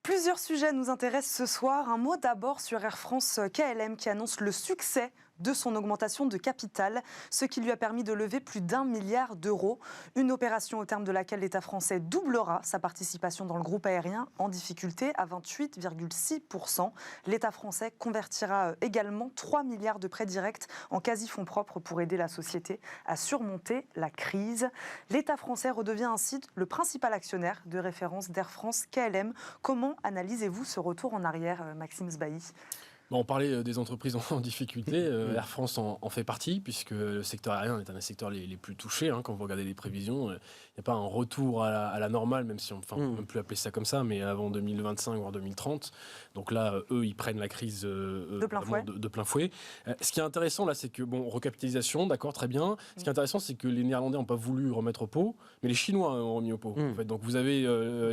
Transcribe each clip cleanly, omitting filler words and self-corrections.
Plusieurs sujets nous intéressent ce soir. Un mot d'abord sur Air France KLM qui annonce le succès de son augmentation de capital, ce qui lui a permis de lever plus d'1 milliard d'euros. Une opération au terme de laquelle l'État français doublera sa participation dans le groupe aérien en difficulté à 28,6%. L'État français convertira également 3 milliards de prêts directs en quasi-fonds propres pour aider la société à surmonter la crise. L'État français redevient ainsi le principal actionnaire de référence d'Air France KLM. Comment analysez-vous ce retour en arrière, Maxime Sbailly ? On parlait des entreprises en difficulté. Air France en fait partie, puisque le secteur aérien est un des secteurs les plus touchés. Quand vous regardez les prévisions, il n'y a pas un retour à la normale, même si on ne peut même plus appeler ça comme ça, mais avant 2025, voire 2030. Donc là, eux, ils prennent la crise de plein fouet. Ce qui est intéressant, là, c'est que, recapitalisation, d'accord, très bien. Ce qui est intéressant, c'est que les Néerlandais n'ont pas voulu remettre au pot, mais les Chinois ont remis au pot. En fait. Donc vous avez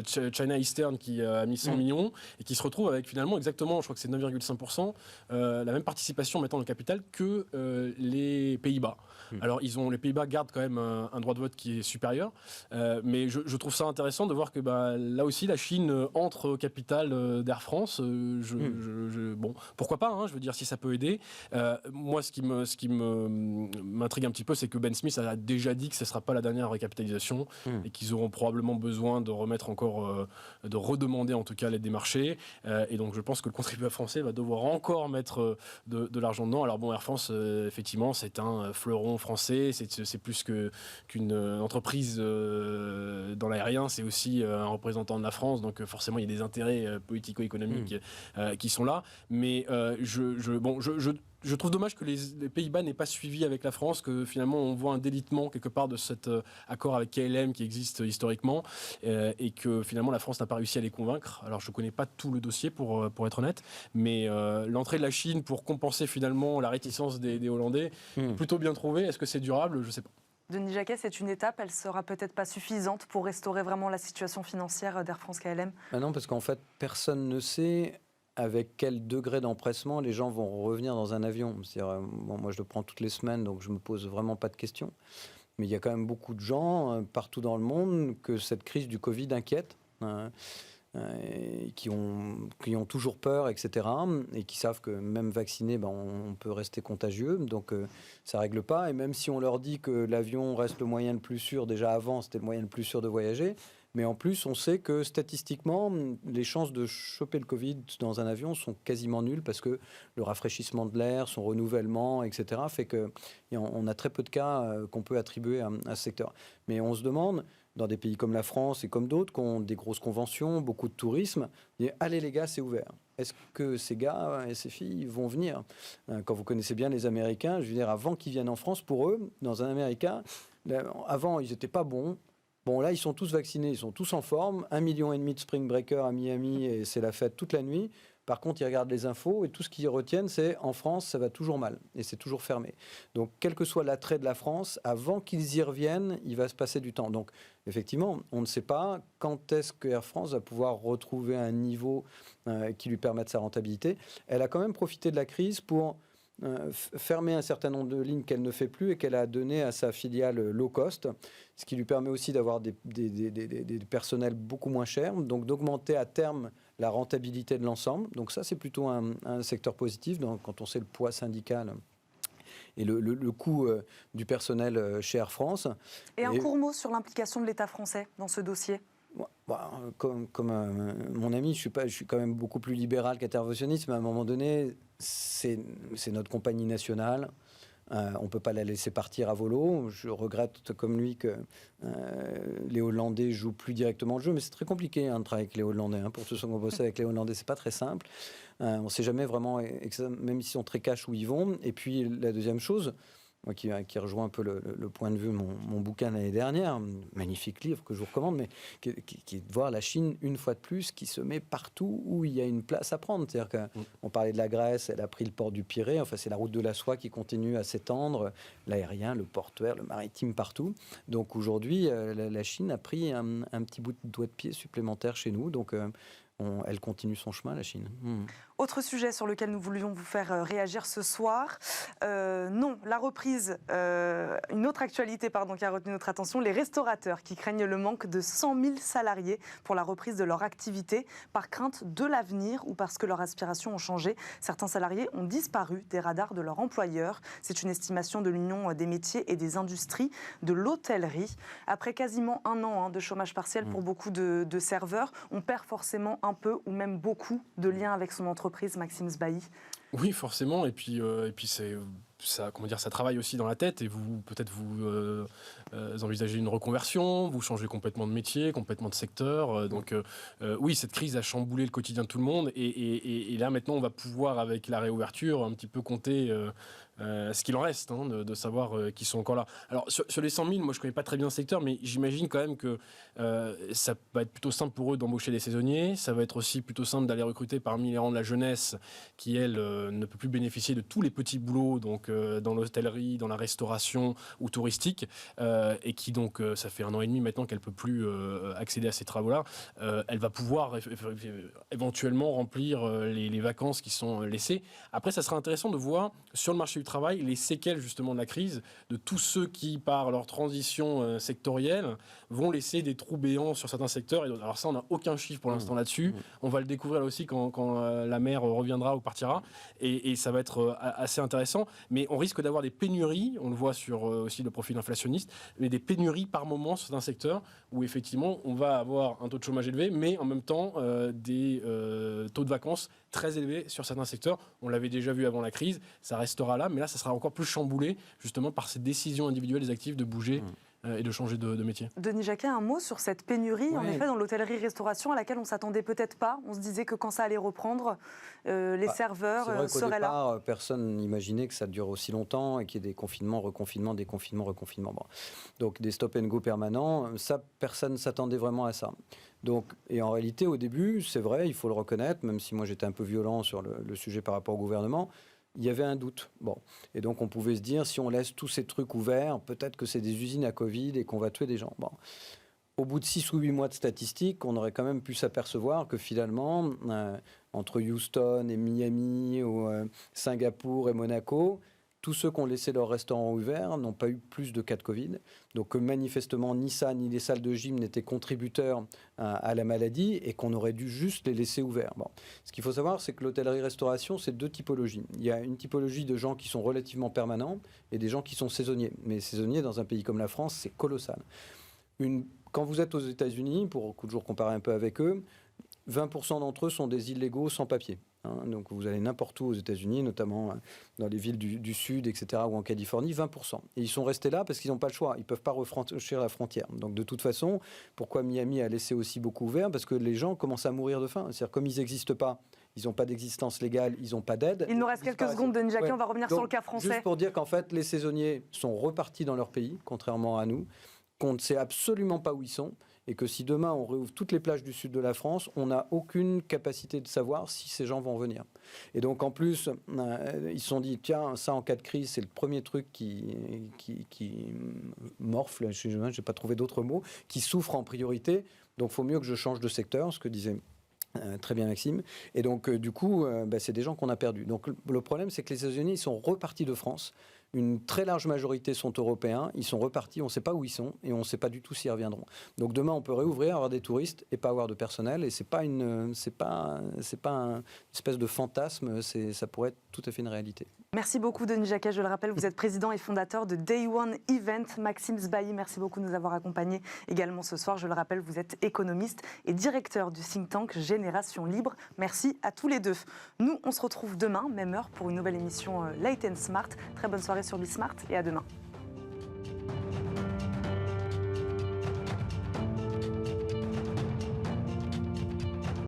China Eastern qui a mis 100 millions et qui se retrouve avec finalement exactement, je crois que c'est 9,5%, la même participation maintenant dans le capital que les Pays-Bas. Alors les Pays-Bas gardent quand même un droit de vote qui est supérieur, mais je trouve ça intéressant de voir que là aussi la Chine entre au capital d'Air France. Pourquoi pas, je veux dire, si ça peut aider. Moi, ce qui m'intrigue un petit peu, c'est que Ben Smith a déjà dit que ce ne sera pas la dernière récapitalisation et qu'ils auront probablement besoin de remettre encore, de redemander en tout cas l'aide des marchés. Et donc je pense que le contribuable français va devoir encore mettre de l'argent dedans. Alors Air France, effectivement, c'est un fleuron français, c'est plus qu'une entreprise dans l'aérien, c'est aussi un représentant de la France, donc forcément il y a des intérêts politico-économiques qui sont là. Mais je trouve dommage que les Pays-Bas n'aient pas suivi avec la France, que finalement on voit un délitement quelque part de cet accord avec KLM qui existe historiquement, et que finalement la France n'a pas réussi à les convaincre. Alors je ne connais pas tout le dossier pour être honnête, mais l'entrée de la Chine pour compenser finalement la réticence des Hollandais, plutôt bien trouvée. Est-ce que c'est durable ? Je ne sais pas. Denis Jacquet, c'est une étape, elle sera peut-être pas suffisante pour restaurer vraiment la situation financière d'Air France KLM ? Non, parce qu'en fait, personne ne sait avec quel degré d'empressement les gens vont revenir dans un avion. C'est-à-dire, moi, je le prends toutes les semaines, donc je me pose vraiment pas de questions. Mais il y a quand même beaucoup de gens partout dans le monde que cette crise du Covid inquiète. Qui ont toujours peur, etc., et qui savent que même vacciné, on peut rester contagieux, donc ça ne règle pas. Et même si on leur dit que l'avion reste le moyen le plus sûr, déjà avant c'était le moyen le plus sûr de voyager, mais en plus on sait que statistiquement les chances de choper le Covid dans un avion sont quasiment nulles, parce que le rafraîchissement de l'air, son renouvellement, etc., fait qu'on a très peu de cas qu'on peut attribuer à ce secteur. Mais on se demande, dans des pays comme la France et comme d'autres, qui ont des grosses conventions, beaucoup de tourisme, allez les gars, c'est ouvert. Est-ce que ces gars et ces filles vont venir ? Quand vous connaissez bien les Américains, je veux dire, avant qu'ils viennent en France, pour eux, dans un Américain, avant, ils n'étaient pas bons. Bon, là, ils sont tous vaccinés, ils sont tous en forme. 1,5 million de spring breakers à Miami, et c'est la fête toute la nuit. Par contre, ils regardent les infos et tout ce qu'ils retiennent, c'est en France, ça va toujours mal et c'est toujours fermé. Donc, quel que soit l'attrait de la France, avant qu'ils y reviennent, il va se passer du temps. Donc, effectivement, on ne sait pas quand est-ce que Air France va pouvoir retrouver un niveau qui lui permette sa rentabilité. Elle a quand même profité de la crise pour fermer un certain nombre de lignes qu'elle ne fait plus et qu'elle a donné à sa filiale low cost, ce qui lui permet aussi d'avoir des personnels beaucoup moins chers, donc d'augmenter à terme la rentabilité de l'ensemble. Donc ça, c'est plutôt un secteur positif quand on sait le poids syndical et le coût du personnel chez Air France. Et un court mot sur l'implication de l'État français dans ce dossier ? Comme mon ami, je suis quand même beaucoup plus libéral qu'interventionniste, mais à un moment donné, c'est notre compagnie nationale. On ne peut pas la laisser partir à volo. Je regrette, comme lui, que les Hollandais jouent plus directement le jeu, mais c'est très compliqué de travailler avec les Hollandais. Pour tous ceux qui ont bossé avec les Hollandais, c'est pas très simple. On ne sait jamais vraiment, même s'ils sont très cash, où ils vont. Et puis la deuxième chose, moi qui rejoint un peu le point de vue de mon bouquin l'année dernière, magnifique livre que je vous recommande, mais qui est de voir la Chine, une fois de plus, qui se met partout où il y a une place à prendre. C'est-à-dire qu'on parlait de la Grèce, elle a pris le port du Pirée, enfin c'est la route de la soie qui continue à s'étendre, l'aérien, le portuaire, le maritime, partout. Donc aujourd'hui, la Chine a pris un petit bout de doigt de pied supplémentaire chez nous. Donc elle continue son chemin, la Chine. Autre sujet sur lequel nous voulions vous faire réagir ce soir. Non, la reprise, une autre actualité qui a retenu notre attention, les restaurateurs qui craignent le manque de 100 000 salariés pour la reprise de leur activité par crainte de l'avenir ou parce que leurs aspirations ont changé. Certains salariés ont disparu des radars de leur employeur. C'est une estimation de l'Union des métiers et des industries de l'hôtellerie. Après quasiment un an de chômage partiel pour beaucoup de serveurs, on perd forcément un peu ou même beaucoup de liens avec son entreprise, Maxime Sbailly. Oui, forcément. Et puis ça travaille aussi dans la tête. Et vous envisagez une reconversion, vous changez complètement de métier, complètement de secteur. Donc oui, cette crise a chamboulé le quotidien de tout le monde. Et là, maintenant, on va pouvoir, avec la réouverture, un petit peu compter ce qu'il en reste, de savoir qui sont encore là. Alors, sur les 100 000, moi, je ne connais pas très bien le secteur, mais j'imagine quand même que ça va être plutôt simple pour eux d'embaucher des saisonniers. Ça va être aussi plutôt simple d'aller recruter parmi les rangs de la jeunesse qui, elle, ne peut plus bénéficier de tous les petits boulots, donc dans l'hôtellerie, dans la restauration ou touristique, et qui, donc, ça fait 1 an et demi maintenant qu'elle ne peut plus accéder à ces travaux-là. Elle va pouvoir éventuellement remplir les vacances qui sont laissées. Après, ça sera intéressant de voir sur le marché du travail les séquelles justement de la crise, de tous ceux qui, par leur transition sectorielle, vont laisser des trous béants sur certains secteurs. Et alors ça, on n'a aucun chiffre pour l'instant là-dessus. On va le découvrir là aussi quand la mer reviendra ou partira. Et ça va être assez intéressant. Mais on risque d'avoir des pénuries, on le voit sur aussi le profil inflationniste, mais des pénuries par moment sur certains secteurs où effectivement on va avoir un taux de chômage élevé, mais en même temps des taux de vacances très élevés sur certains secteurs. On l'avait déjà vu avant la crise, ça restera là, mais là ça sera encore plus chamboulé justement par ces décisions individuelles des actifs de bouger et de changer de métier. Denis Jacquet, un mot sur cette pénurie, en effet, dans l'hôtellerie-restauration, à laquelle on ne s'attendait peut-être pas. On se disait que quand ça allait reprendre, les serveurs seraient là. C'est vrai qu'au départ, personne n'imaginait que ça dure aussi longtemps et qu'il y ait des confinements, reconfinements, déconfinements, reconfinements. Bon. Donc des stop and go permanents, ça, personne ne s'attendait vraiment à ça. Donc, et en réalité, au début, c'est vrai, il faut le reconnaître, même si moi j'étais un peu violent sur le sujet par rapport au gouvernement, il y avait un doute. Bon. Et donc, on pouvait se dire, si on laisse tous ces trucs ouverts, peut-être que c'est des usines à Covid et qu'on va tuer des gens. Bon. Au bout de 6 ou 8 mois de statistiques, on aurait quand même pu s'apercevoir que finalement, entre Houston et Miami, ou Singapour et Monaco, tous ceux qui ont laissé leur restaurant ouvert n'ont pas eu plus de cas de Covid. Donc manifestement, ni ça, ni les salles de gym n'étaient contributeurs à la maladie et qu'on aurait dû juste les laisser ouverts. Bon. Ce qu'il faut savoir, c'est que l'hôtellerie-restauration, c'est 2 typologies. Il y a une typologie de gens qui sont relativement permanents et des gens qui sont saisonniers. Mais saisonniers, dans un pays comme la France, c'est colossal. Quand vous êtes aux États-Unis, pour toujours comparer un peu avec eux, 20% d'entre eux sont des illégaux sans papier. Donc vous allez n'importe où aux États-Unis, notamment dans les villes du Sud, etc., ou en Californie, 20%. Et ils sont restés là parce qu'ils n'ont pas le choix. Ils ne peuvent pas refranchir la frontière. Donc de toute façon, pourquoi Miami a laissé aussi beaucoup ouvert ? Parce que les gens commencent à mourir de faim. C'est-à-dire comme ils n'existent pas, ils n'ont pas d'existence légale, ils n'ont pas d'aide. Il nous reste quelques secondes, Denis Jacquet, on va revenir sur le cas français. Juste pour dire qu'en fait, les saisonniers sont repartis dans leur pays, contrairement à nous, qu'on ne sait absolument pas où ils sont. Et que si demain on réouvre toutes les plages du sud de la France, on n'a aucune capacité de savoir si ces gens vont venir. Et donc en plus, ils se sont dit, tiens, ça en cas de crise, c'est le premier truc qui morfle, je n'ai pas trouvé d'autres mots, qui souffre en priorité. Donc il faut mieux que je change de secteur, ce que disait très bien Maxime. Et donc du coup, c'est des gens qu'on a perdus. Donc le problème, c'est que les saisonniers, ils sont repartis de France. Une très large majorité sont européens, ils sont repartis, on ne sait pas où ils sont et on ne sait pas du tout s'ils reviendront. Donc demain, on peut réouvrir, avoir des touristes et pas avoir de personnel. Et c'est pas une espèce de fantasme, ça pourrait être tout à fait une réalité. Merci beaucoup Denis Jacquet, je le rappelle, vous êtes président et fondateur de Day One Event. Maxime Sbailly, merci beaucoup de nous avoir accompagnés également ce soir. Je le rappelle, vous êtes économiste et directeur du think tank Génération Libre. Merci à tous les deux. Nous, on se retrouve demain, même heure, pour une nouvelle émission Light & Smart. Très bonne soirée sur Bismart et à demain.